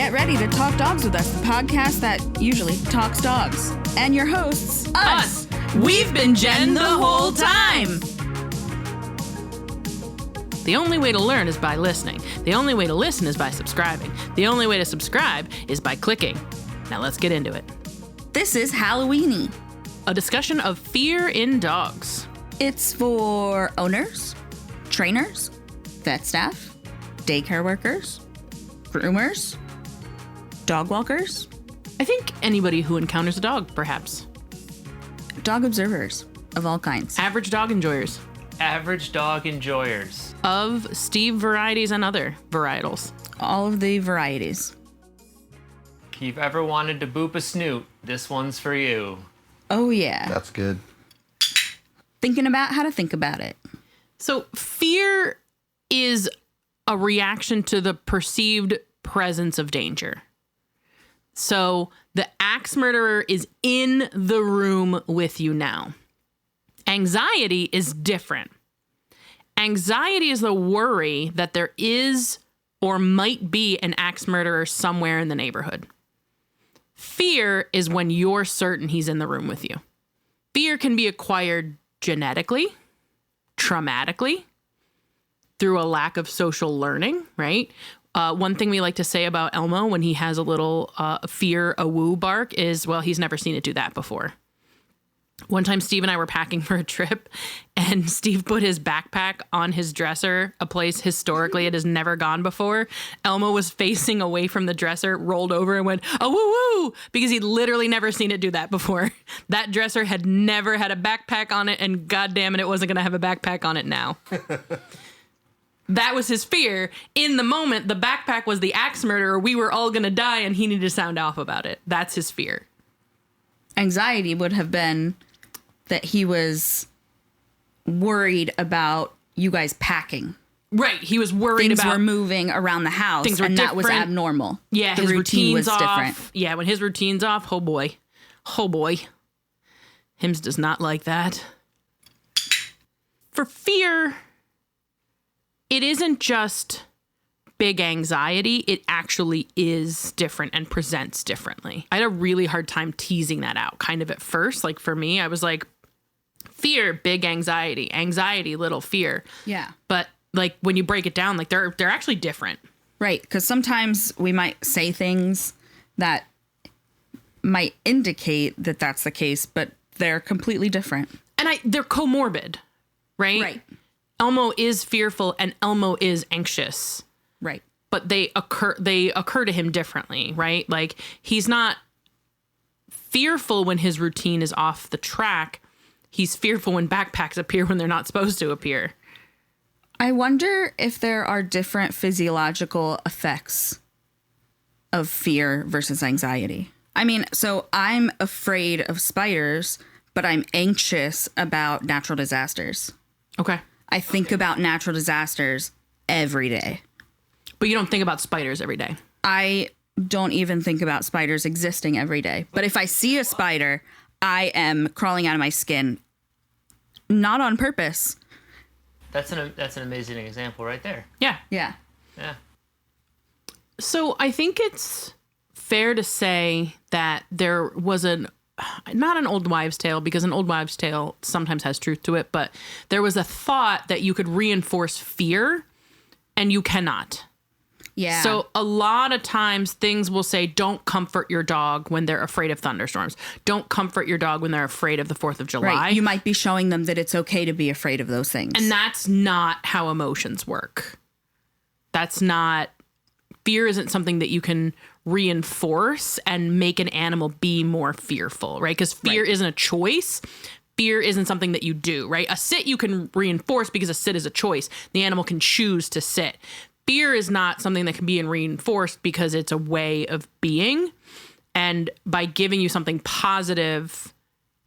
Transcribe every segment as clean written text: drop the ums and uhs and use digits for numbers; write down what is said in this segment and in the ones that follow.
Get ready to talk dogs with us, the podcast that usually talks dogs. And your hosts, us. We've been Jen the whole time. The only way to learn is by listening. The only way to listen is by subscribing. The only way to subscribe is by clicking. Now let's get into it. This is Hallo-weenie. A discussion of fear in dogs. It's for owners, trainers, vet staff, daycare workers, groomers, dog walkers. I think anybody who encounters a dog, perhaps. Dog observers of all kinds. Average dog enjoyers. Average dog enjoyers. Of Steve varieties and other varietals. All of the varieties. If you've ever wanted to boop a snoot, this one's for you. Oh, yeah. That's good. Thinking about how to think about it. So fear is a reaction to the perceived presence of danger. So the axe murderer is in the room with you now. Anxiety is different. Anxiety is the worry that there is or might be an axe murderer somewhere in the neighborhood. Fear is when you're certain he's in the room with you. Fear can be acquired genetically, traumatically, through a lack of social learning, right? One thing we like to say about Elmo when he has a little fear, a woo bark is, well, he's never seen it do that before. One time, Steve and I were packing for a trip, and Steve put his backpack on his dresser, a place historically it has never gone before. Elmo was facing away from the dresser, rolled over and went, oh, woo, woo, because he'd literally never seen it do that before. That dresser had never had a backpack on it, and goddamn it wasn't going to have a backpack on it now. That was his fear. In the moment, the backpack was the axe murderer. We were all going to die, and he needed to sound off about it. That's his fear. Anxiety would have been that he was worried about you guys packing. Right. He was worried Things about... were moving around the house, things were and that was different. abnormal. Yeah, the his routine was routine's off. different. Yeah, when his routine's off, oh boy. Oh boy. Hims does not like that. For fear, it isn't just big anxiety. It actually is different and presents differently. I had a really hard time teasing that out kind of at first. Like for me, I was like, fear, big anxiety, anxiety, little fear. Yeah. But like when you break it down, like they're actually different. Right. Because sometimes we might say things that might indicate that that's the case, but they're completely different. And they're comorbid, right? Right. Elmo is fearful and Elmo is anxious. Right. But they occur to him differently, right? Like he's not fearful when his routine is off the track. He's fearful when backpacks appear when they're not supposed to appear. I wonder if there are different physiological effects of fear versus anxiety. I mean, so I'm afraid of spiders, but I'm anxious about natural disasters. Okay. I think about natural disasters every day. But you don't think about spiders every day. I don't even think about spiders existing every day. But if I see a spider, I am crawling out of my skin, not on purpose. That's an amazing example right there. Yeah. Yeah. Yeah. So I think it's fair to say that there was not an old wives' tale, because an old wives' tale sometimes has truth to it, but there was a thought that you could reinforce fear and you cannot. Yeah. So a lot of times things will say, don't comfort your dog when they're afraid of thunderstorms. Don't comfort your dog when they're afraid of the 4th of July. Right. You might be showing them that it's okay to be afraid of those things. And that's not how emotions work. That's not, fear isn't something that you can reinforce and make an animal be more fearful, right? Because fear isn't a choice. Fear isn't something that you do, right? A sit you can reinforce because a sit is a choice. The animal can choose to sit. Fear is not something that can be reinforced because it's a way of being. And by giving you something positive,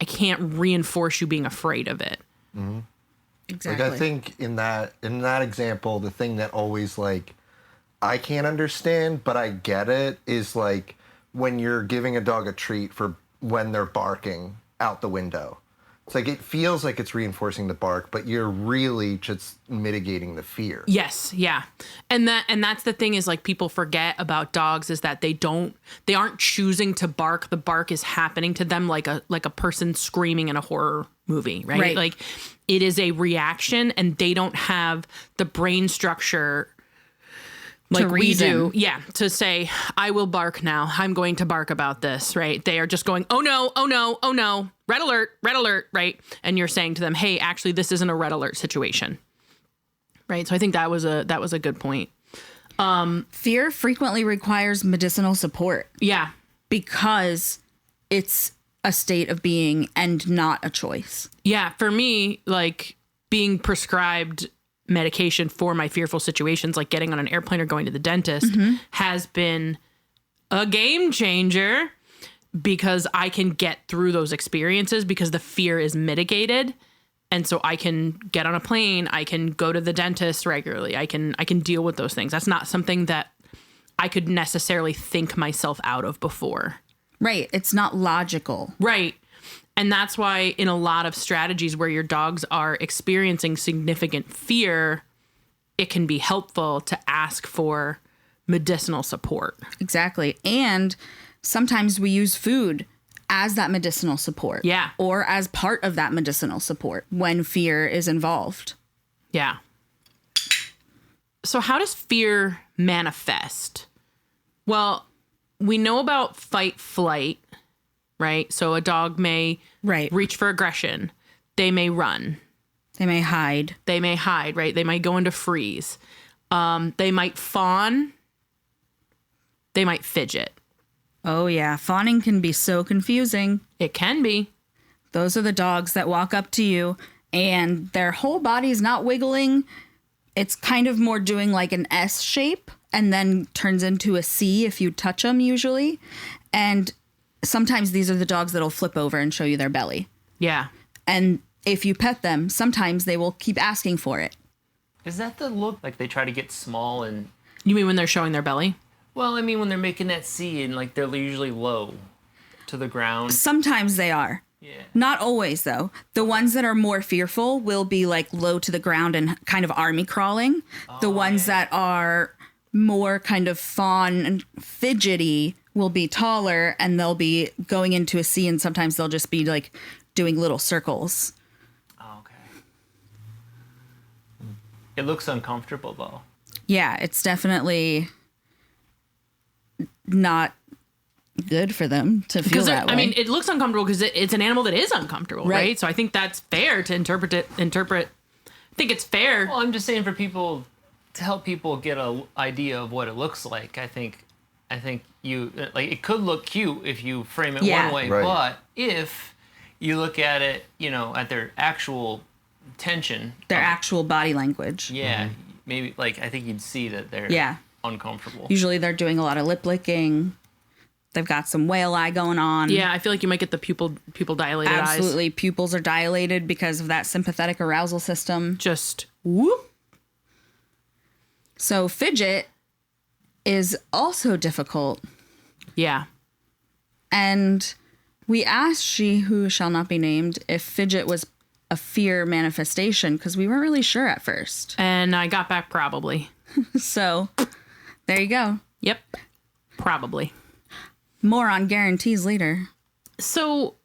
I can't reinforce you being afraid of it. Mm-hmm. Exactly. Like I think in that example, the thing that always like I can't understand, but I get it, is like when you're giving a dog a treat for when they're barking out the window. It's like it feels like it's reinforcing the bark, but you're really just mitigating the fear. Yes, yeah. And that's the thing is like people forget about dogs is that they aren't choosing to bark. The bark is happening to them like a person screaming in a horror movie, right? Like it is a reaction and they don't have the brain structure like we do. Yeah, to say, I will bark now. I'm going to bark about this, right? They are just going, oh no, oh no, oh no. Red alert, right? And you're saying to them, hey, actually, this isn't a red alert situation, right? So I think that was a good point. Fear frequently requires medicinal support. Yeah. Because it's a state of being and not a choice. Yeah. For me, like being prescribed medication for my fearful situations, like getting on an airplane or going to the dentist, has been a game changer because I can get through those experiences because the fear is mitigated. And so I can get on a plane. I can go to the dentist regularly. I can deal with those things. That's not something that I could necessarily think myself out of before. Right. It's not logical. Right. And that's why in a lot of strategies where your dogs are experiencing significant fear, it can be helpful to ask for medicinal support. Exactly. And sometimes we use food as that medicinal support. Yeah. Or as part of that medicinal support when fear is involved. Yeah. So how does fear manifest? Well, we know about fight flight, right? So a dog may reach for aggression. They may run. They may hide. They may hide, right? They might go into freeze. They might fawn. They might fidget. Oh, yeah. Fawning can be so confusing. It can be. Those are the dogs that walk up to you and their whole body's not wiggling. It's kind of more doing like an S shape and then turns into a C if you touch them usually. And sometimes these are the dogs that'll flip over and show you their belly. Yeah. And if you pet them, sometimes they will keep asking for it. Is that the look like they try to get small and... You mean when they're showing their belly? Well, I mean when they're making that C and like they're usually low to the ground. Sometimes they are. Yeah. Not always, though. The ones that are more fearful will be like low to the ground and kind of army crawling. The ones that are more kind of fawn and fidgety will be taller and they'll be going into a C and sometimes they'll just be like doing little circles. Oh, okay. It looks uncomfortable though. Yeah, it's definitely not good for them to feel that way. I mean, it looks uncomfortable because it's an animal that is uncomfortable, right? So I think that's fair to interpret. I think it's fair. Well, I'm just saying for people to help people get an idea of what it looks like. I think you like it could look cute if you frame it one way, right. But if you look at it, at their actual tension, their actual body language. Yeah, maybe like I think you'd see that they're uncomfortable. Usually they're doing a lot of lip licking. They've got some whale eye going on. Yeah, I feel like you might get the pupil dilated eyes. Absolutely. Pupils are dilated because of that sympathetic arousal system. Just whoop. So fidget is also difficult. Yeah. And we asked She Who Shall Not Be Named if fidget was a fear manifestation because we weren't really sure at first. And I got back probably. So there you go. Yep. Probably. More on guarantees later. So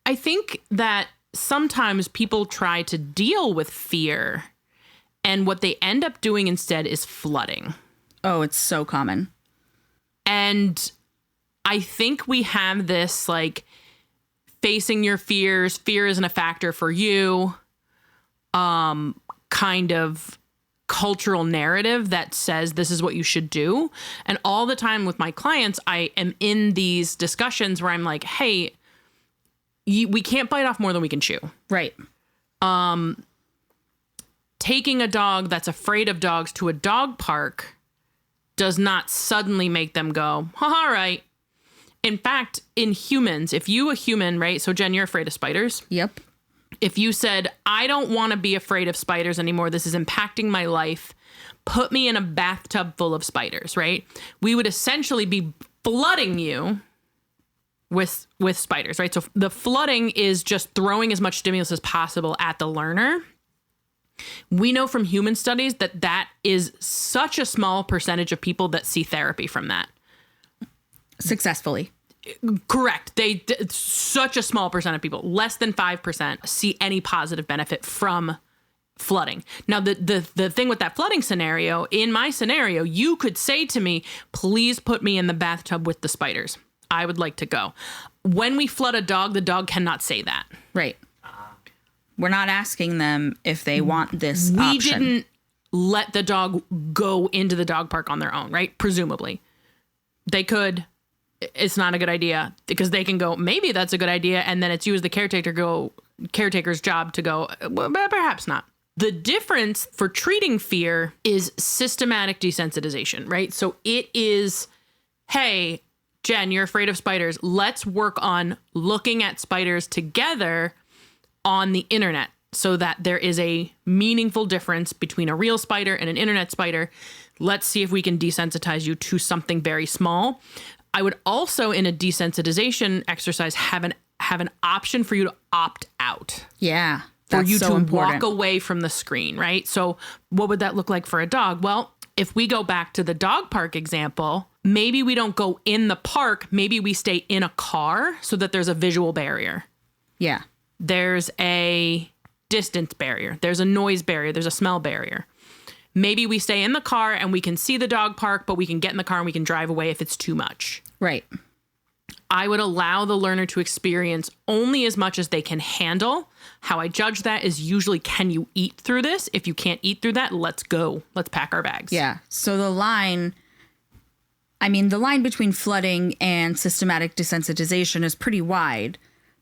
I think that sometimes people try to deal with fear and what they end up doing instead is flooding. Oh, it's so common. And I think we have this like facing your fears, fear isn't a factor for you, kind of cultural narrative that says this is what you should do. And all the time with my clients, I am in these discussions where I'm like, hey, we can't bite off more than we can chew. Right. Taking a dog that's afraid of dogs to a dog park does not suddenly make them go, all right. In fact, in humans, if you a human, right? So Jen, you're afraid of spiders. Yep. If you said, I don't want to be afraid of spiders anymore, this is impacting my life, put me in a bathtub full of spiders, right? We would essentially be flooding you with spiders, right? So the flooding is just throwing as much stimulus as possible at the learner. We know from human studies that is such a small percentage of people that see therapy from that. Successfully. Correct. Such a small percent of people, less than 5%, see any positive benefit from flooding. Now, the thing with that flooding scenario, in my scenario, you could say to me, please put me in the bathtub with the spiders. I would like to go. When we flood a dog, the dog cannot say that. Right. We're not asking them if they want this option. We didn't let the dog go into the dog park on their own, right? Presumably. They could. It's not a good idea because they can go, maybe that's a good idea. And then it's you as the caretaker's job to go, well, perhaps not. The difference for treating fear is systematic desensitization, right? So it is, hey, Jen, you're afraid of spiders. Let's work on looking at spiders together on the internet so that there is a meaningful difference between a real spider and an internet spider. Let's see if we can desensitize you to something very small. I would also, in a desensitization exercise, have an option for you to opt out. Yeah. For you to important. walk away from the screen, right? So what would that look like for a dog? Well, if we go back to the dog park example, maybe we don't go in the park. Maybe we stay in a car so that there's a visual barrier. Yeah. There's a distance barrier. There's a noise barrier. There's a smell barrier. Maybe we stay in the car and we can see the dog park, but we can get in the car and we can drive away if it's too much. Right. I would allow the learner to experience only as much as they can handle. How I judge that is usually, can you eat through this? If you can't eat through that, let's go. Let's pack our bags. Yeah. So the line between flooding and systematic desensitization is pretty wide,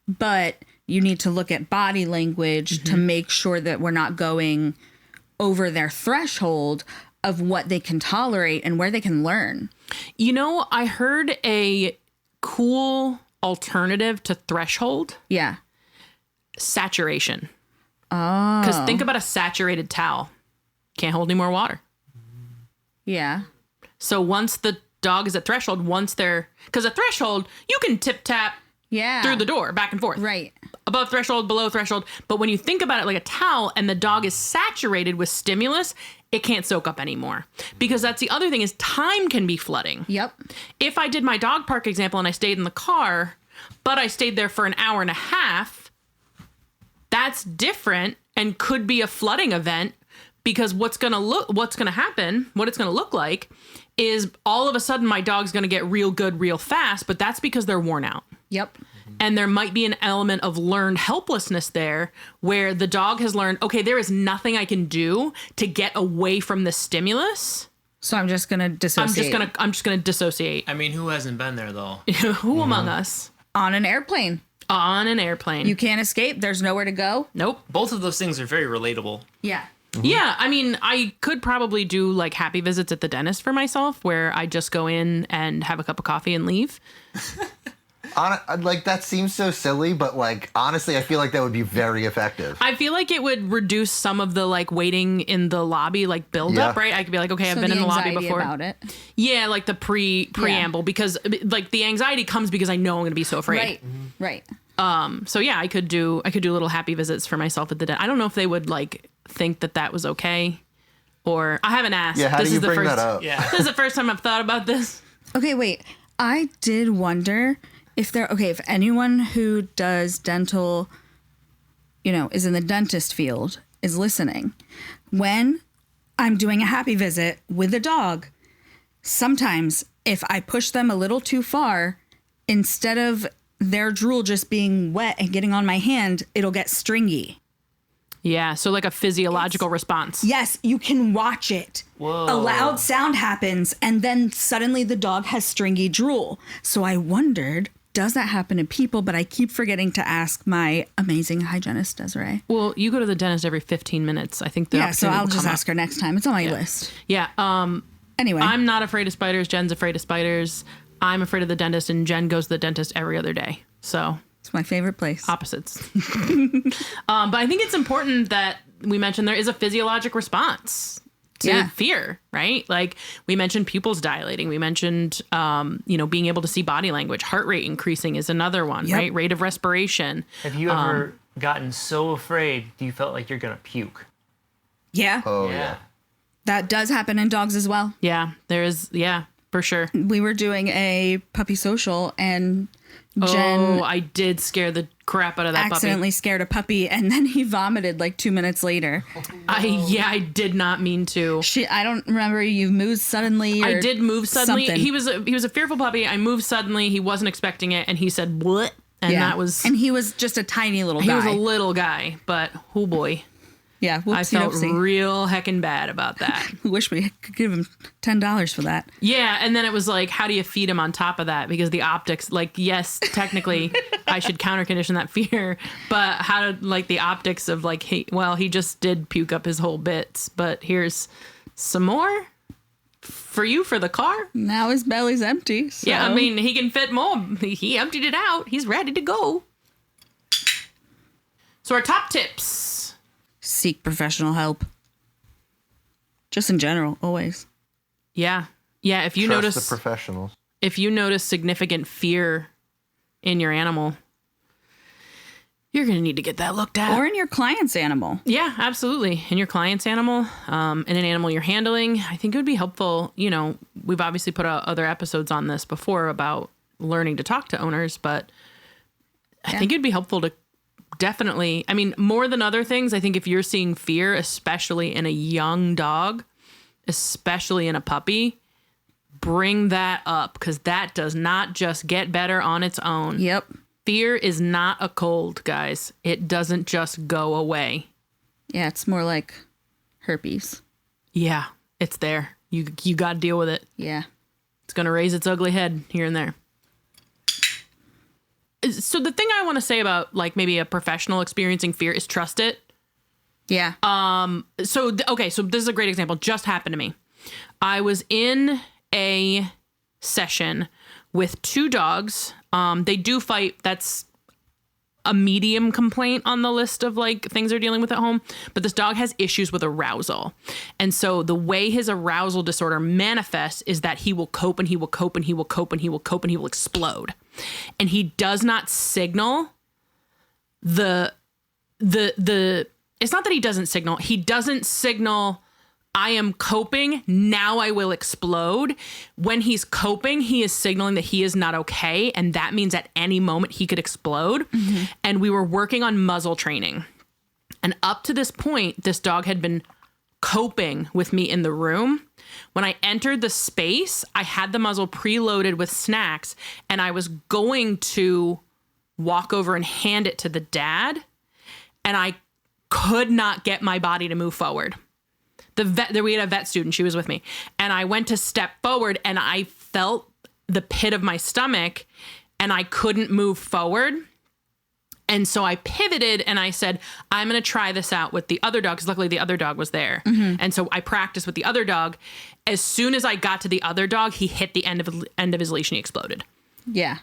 but you need to look at body language to make sure that we're not going over their threshold of what they can tolerate and where they can learn. You know, I heard a cool alternative to threshold. Yeah. Saturation. Oh. Because think about a saturated towel. Can't hold any more water. Yeah. So once the dog is at threshold, because a threshold, you can tip tap through the door, back and forth. Right. Above threshold, below threshold. But when you think about it like a towel and the dog is saturated with stimulus, it can't soak up anymore. Because that's the other thing is time can be flooding. Yep. If I did my dog park example and I stayed in the car, but I stayed there for an hour and a half, that's different and could be a flooding event because what it's going to look like is all of a sudden my dog's going to get real good real fast, but that's because they're worn out. Yep. And there might be an element of learned helplessness there where the dog has learned, okay, there is nothing I can do to get away from the stimulus. So I'm just going to dissociate. I'm just going to dissociate. I mean, who hasn't been there though? Who among us? On an airplane. On an airplane. You can't escape. There's nowhere to go. Nope. Both of those things are very relatable. Yeah. Yeah, I mean, I could probably do like happy visits at the dentist for myself where I just go in and have a cup of coffee and leave. Like, that seems so silly, but like, honestly, I feel like that would be very effective. I feel like it would reduce some of the like waiting in the lobby, like build up, right? I could be like, okay, I've been in the lobby before. About it. Yeah, like the preamble, because like the anxiety comes because I know I'm going to be so afraid. Right. So yeah, I could do little happy visits for myself at the dentist. I don't know if they would like think that was okay, or I haven't asked. Yeah, how do you bring that up? Yeah. This is the first time I've thought about this. Okay, wait. I did wonder if anyone who does dental, is in the dentist field, is listening. When I'm doing a happy visit with a dog, sometimes if I push them a little too far, instead of their drool just being wet and getting on my hand, it'll get stringy. Yeah, so like a physiological response. Yes, you can watch it. Whoa. A loud sound happens, and then suddenly the dog has stringy drool. So I wondered, does that happen to people? But I keep forgetting to ask my amazing hygienist, Desiree. Well, you go to the dentist every 15 minutes. I think So opportunity I'll will just come ask her next time. It's on my list. Yeah. Anyway. I'm not afraid of spiders. Jen's afraid of spiders. I'm afraid of the dentist, and Jen goes to the dentist every other day. So it's my favorite place. Opposites. But I think it's important that we mention there is a physiologic response. Yeah. fear, right? Like we mentioned pupils dilating. We mentioned, being able to see body language. Heart rate increasing is another one, Yep. right? Rate of respiration. Have you ever gotten so afraid you felt like you're going to puke? Yeah. Oh yeah. That does happen in dogs as well. Yeah, there is. Yeah, for sure. We were doing a puppy social and Jen Oh, I did scare the crap out of that accidentally scared a puppy and then he vomited like 2 minutes later. puppy. I did not mean to. I don't remember, you moved suddenly. Or I did move suddenly. something. He was a fearful puppy. I moved suddenly. He wasn't expecting it, and he said "what?" And that was. And he was just a tiny little guy. He was a little guy, but oh boy, Yeah. I felt Whoopsie-doopsie. real heckin' bad about that. Wish we could give him $10 for that. Yeah, and then it was like, how do you feed him on top of that? Because the optics, like, yes, technically, I should counter condition that fear, but how did like the optics of like, he just did puke up his whole bits, but here's some more for you for the car. Now his belly's empty. So. Yeah, I mean, he can fit more. He emptied it out. He's ready to go. So our top tips. Seek professional help. Just in general, always. Yeah. If you Trust notice the professionals. if you notice significant fear in your animal, you're going to need to get that looked at. Or in your client's animal. Yeah, absolutely. In your client's animal, in an animal you're handling, I think it would be helpful. We've obviously put out other episodes on this before about learning to talk to owners, but I think it'd be helpful to definitely, I mean, more than other things, I think if you're seeing fear, especially in a young dog, especially in a puppy, bring that up because that does not just get better on its own. Yep. Fear is not a cold, guys. It doesn't just go away. Yeah, it's more like herpes. Yeah, it's there. You got to deal with it. Yeah. It's going to raise its ugly head here and there. So the thing I want to say about like maybe a professional experiencing fear is trust it. Yeah. So this is a great example. Just happened to me. I was in a session with two dogs. They do fight. That's a medium complaint on the list of like things they're dealing with at home. But this dog has issues with arousal. And so the way his arousal disorder manifests is that he will cope and he will cope and he will cope and he will cope and he will explode. And he does not signal the it's not that he doesn't signal. He doesn't signal I am coping, now I will explode. When he's coping, he is signaling that he is not okay. And that means at any moment he could explode. Mm-hmm. And we were working on muzzle training. And up to this point, this dog had been coping with me in the room. When I entered the space, I had the muzzle preloaded with snacks and I was going to walk over and hand it to the dad. And I could not get my body to move forward. We had a vet student. She was with me. And I went to step forward and I felt the pit of my stomach and I couldn't move forward. And so I pivoted and I said, I'm going to try this out with the other dog. Because luckily the other dog was there. Mm-hmm. And so I practiced with the other dog. As soon as I got to the other dog, he hit the end of his leash and he exploded. Yeah.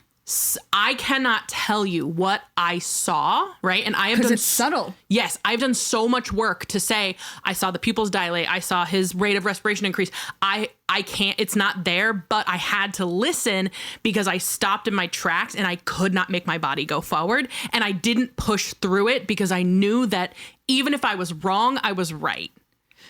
I cannot tell you what I saw, right? And I have done it's subtle. Yes, I've done so much work to say I saw the pupils dilate, I saw his rate of respiration increase. I can't, it's not there, but I had to listen because I stopped in my tracks and I could not make my body go forward. And I didn't push through it because I knew that even if I was wrong, I was right.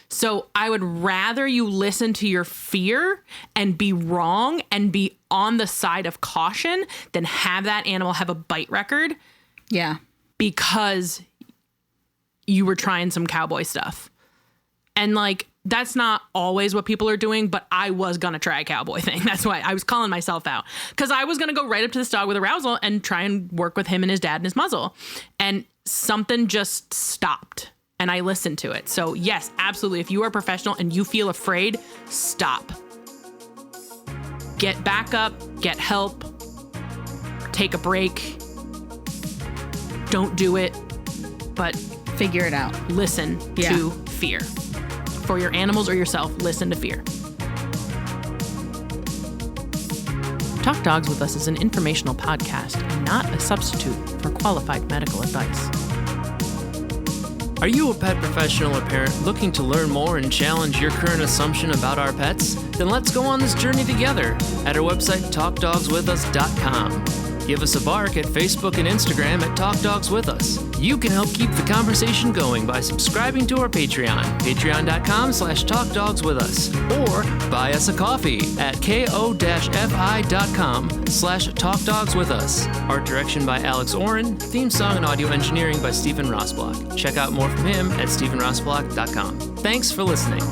So I would rather you listen to your fear and be wrong and be on the side of caution than have that animal have a bite record. Yeah. Because you were trying some cowboy stuff. And like, that's not always what people are doing, but I was going to try a cowboy thing. That's why I was calling myself out because I was going to go right up to this dog with arousal and try and work with him and his dad and his muzzle. And something just stopped. And I listened to it. So yes, absolutely. If you are a professional and you feel afraid, stop. Get back up, get help, take a break. Don't do it, but figure it out. Listen to fear. For your animals or yourself, listen to fear. Talk Dogs With Us is an informational podcast and not a substitute for qualified medical advice. Are you a pet professional or parent looking to learn more and challenge your current assumption about our pets? Then let's go on this journey together at our website, talkdogswithus.com. Give us a bark at Facebook and Instagram at Talk Dogs With Us. You can help keep the conversation going by subscribing to our Patreon, patreon.com/talkdogswithus, or buy us a coffee at ko-fi.com/talkdogswithus. Art direction by Alex Oren, theme song and audio engineering by Stephen Rossblock. Check out more from him at stephenrossblock.com. Thanks for listening.